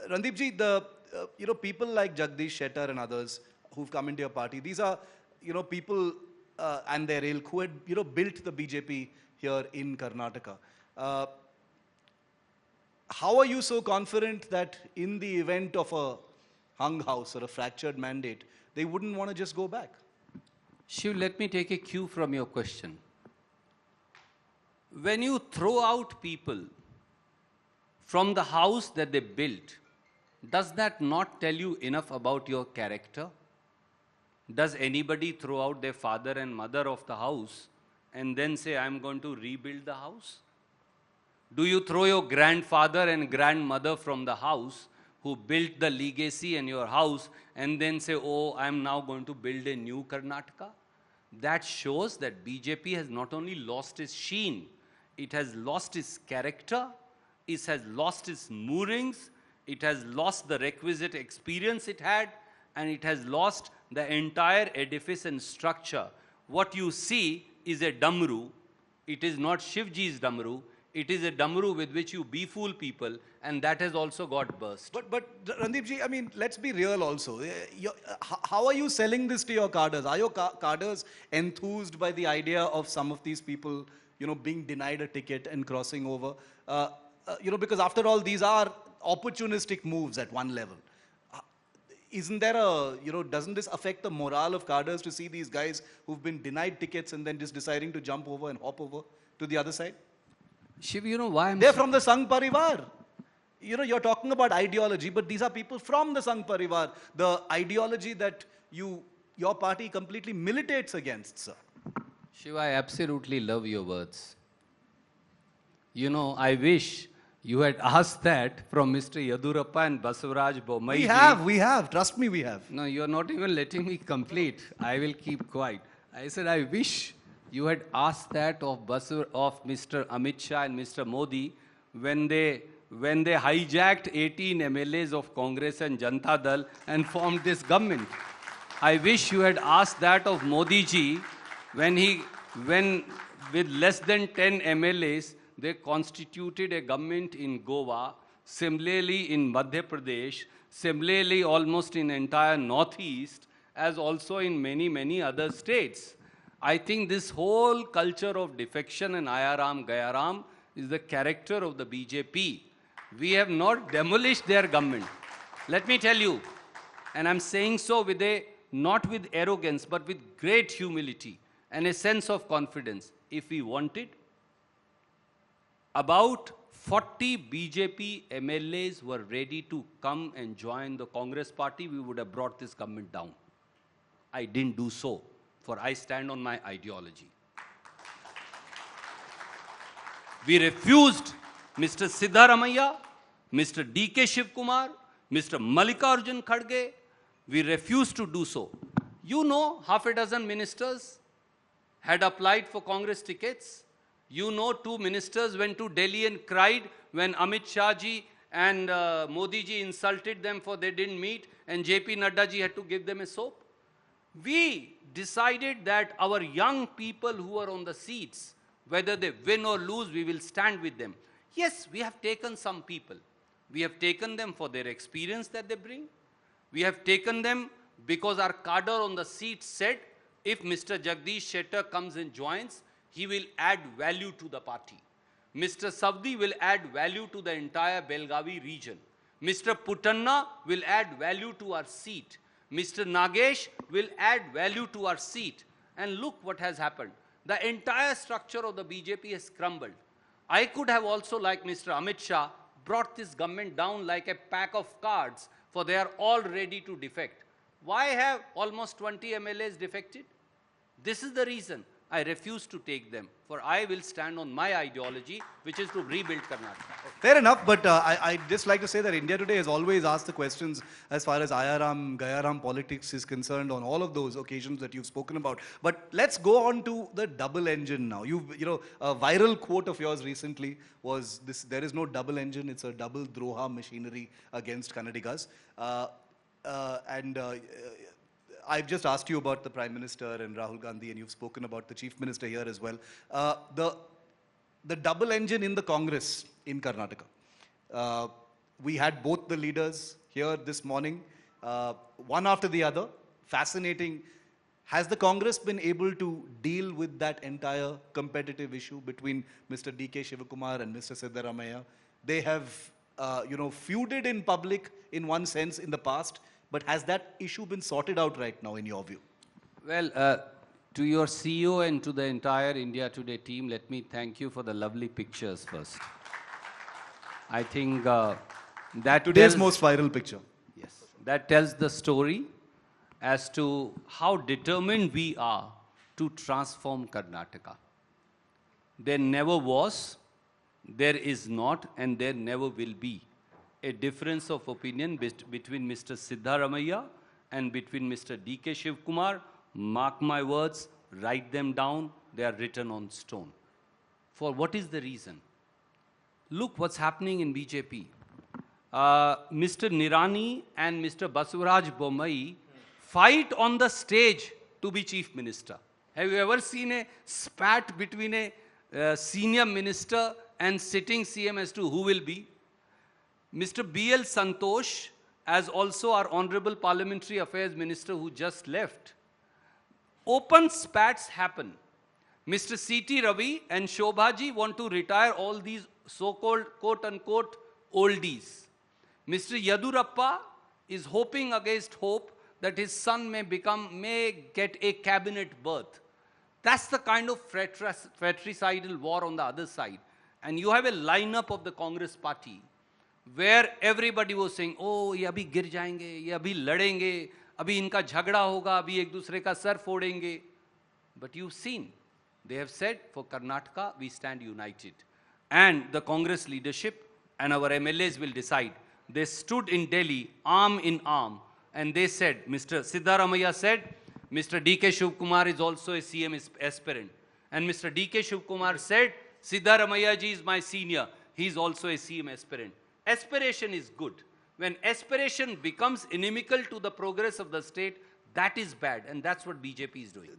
Randeep ji, people like Jagdish Shettar and others who've come into your party, these are, people and their ilk who had, built the BJP here in Karnataka. How are you so confident that in the event of a hung house or a fractured mandate, they wouldn't want to just go back? Shiv, let me take a cue from your question. When you throw out people from the house that they built, does that not tell you enough about your character? Does anybody throw out their father and mother of the house and then say, I'm going to rebuild the house? Do you throw your grandfather and grandmother from the house who built the legacy in your house and then say, oh, I'm now going to build a new Karnataka? That shows that BJP has not only lost its sheen, it has lost its character, it has lost its moorings, it has lost the requisite experience it had, and it has lost the entire edifice and structure. What you see is a damru. It is not Shivji's damru. It is a damru with which you befool people, and that has also got burst. But Randeep ji, I mean, let's be real also. How are you selling this to your cadres? Are your cadres enthused by the idea of some of these people, being denied a ticket and crossing over? Because after all, these are opportunistic moves at one level. Isn't there doesn't this affect the morale of cadres to see these guys who've been denied tickets and then just deciding to jump over and hop over to the other side? Shiv, why they're from the Sangh Parivar. You're talking about ideology, but these are people from the Sangh Parivar. The ideology that your party completely militates against, sir. Shiv, I absolutely love your words. I wish you had asked that from Mr. Yadurappa and Basavaraj Bommai. We have. Trust me, we have. No, you're not even letting me complete. I will keep quiet. I said, I wish you had asked that of Mr. Amit Shah and Mr. Modi when they hijacked 18 MLAs of Congress and Janata Dal and formed this government. I wish you had asked that of Modi ji when with less than 10 MLAs, they constituted a government in Goa, similarly in Madhya Pradesh, similarly almost in entire Northeast, as also in many, many other states. I think this whole culture of defection and Ayaram, Gayaram is the character of the BJP. We have not demolished their government. Let me tell you, and I'm saying so not with arrogance, but with great humility and a sense of confidence. If we wanted, about 40 BJP MLAs were ready to come and join the Congress party, we would have brought this government down. I didn't do so, for I stand on my ideology. We refused Mr. Siddaramaiah, Mr. DK Shivakumar, Mr. Mallikarjun Kharge. We refused to do so. Half a dozen ministers had applied for Congress tickets. 2 ministers went to Delhi and cried when Amit Shah ji and Modi ji insulted them for they didn't meet, and JP Nadda ji had to give them a soap. We decided that our young people who are on the seats, whether they win or lose, we will stand with them. Yes, we have taken some people. We have taken them for their experience that they bring. We have taken them because our cadre on the seat said, if Mr. Jagdish Shettar comes and joins, he will add value to the party. Mr. Savdi will add value to the entire Belgavi region. Mr. Puttanna will add value to our seat. Mr. Nagesh will add value to our seat. And look what has happened. The entire structure of the BJP has crumbled. I could have also, like Mr. Amit Shah, brought this government down like a pack of cards, for they are all ready to defect. Why have almost 20 MLAs defected? This is the reason. I refuse to take them, for I will stand on my ideology, which is to rebuild Karnataka. Fair enough, but I'd just like to say that India Today has always asked the questions as far as Ayaram, Gayaram politics is concerned on all of those occasions that you've spoken about. But let's go on to the double engine now. A viral quote of yours recently was this: there is no double engine, it's a double droha machinery against Kannadigas. I've just asked you about the Prime Minister and Rahul Gandhi, and you've spoken about the Chief Minister here as well. The double engine in the Congress in Karnataka. We had both the leaders here this morning, one after the other. Fascinating. Has the Congress been able to deal with that entire competitive issue between Mr. DK Shivakumar and Mr. Siddaramaiah? They have, feuded in public in one sense in the past, but has that issue been sorted out right now in your view? Well, to your CEO and to the entire India Today team, let me thank you for the lovely pictures first. I think that Today's tells, most viral picture. yes, that tells the story as to how determined we are to transform Karnataka. There never was, there is not, and there never will be a difference of opinion between Mr. Siddaramaiah and between Mr. DK Shivakumar. Mark my words, write them down, they are written on stone. For what is the reason? Look what's happening in BJP. Mr. Nirani and Mr. Basavaraj Bommai fight on the stage to be chief minister. Have you ever seen a spat between a senior minister and sitting CM as to who will be? Mr. B.L. Santosh, as also our Honorable Parliamentary Affairs Minister who just left, open spats happen. Mr. C.T. Ravi and Shobhaji want to retire all these so-called quote-unquote oldies. Mr. Yadurappa is hoping against hope that his son may get a cabinet berth. That's the kind of fratricidal war on the other side. And you have a lineup of the Congress party where everybody was saying, oh, ये अभी गिर जाएंगे, ये अभी लड़ेंगे, अभी इनका झगड़ा होगा, अभी एक दूसरे का sir फोड़ेंगे. But you've seen, they have said, for Karnataka, we stand united. And the Congress leadership and our MLAs will decide. They stood in Delhi, arm in arm, and they said, Mr. Siddaramaiah said, Mr. DK Shivakumar is also a CM aspirant. And Mr. DK Shivakumar said, Siddaramaiah ji is my senior. He is also a CM aspirant. Aspiration is good. When aspiration becomes inimical to the progress of the state, that is bad. And that's what BJP is doing.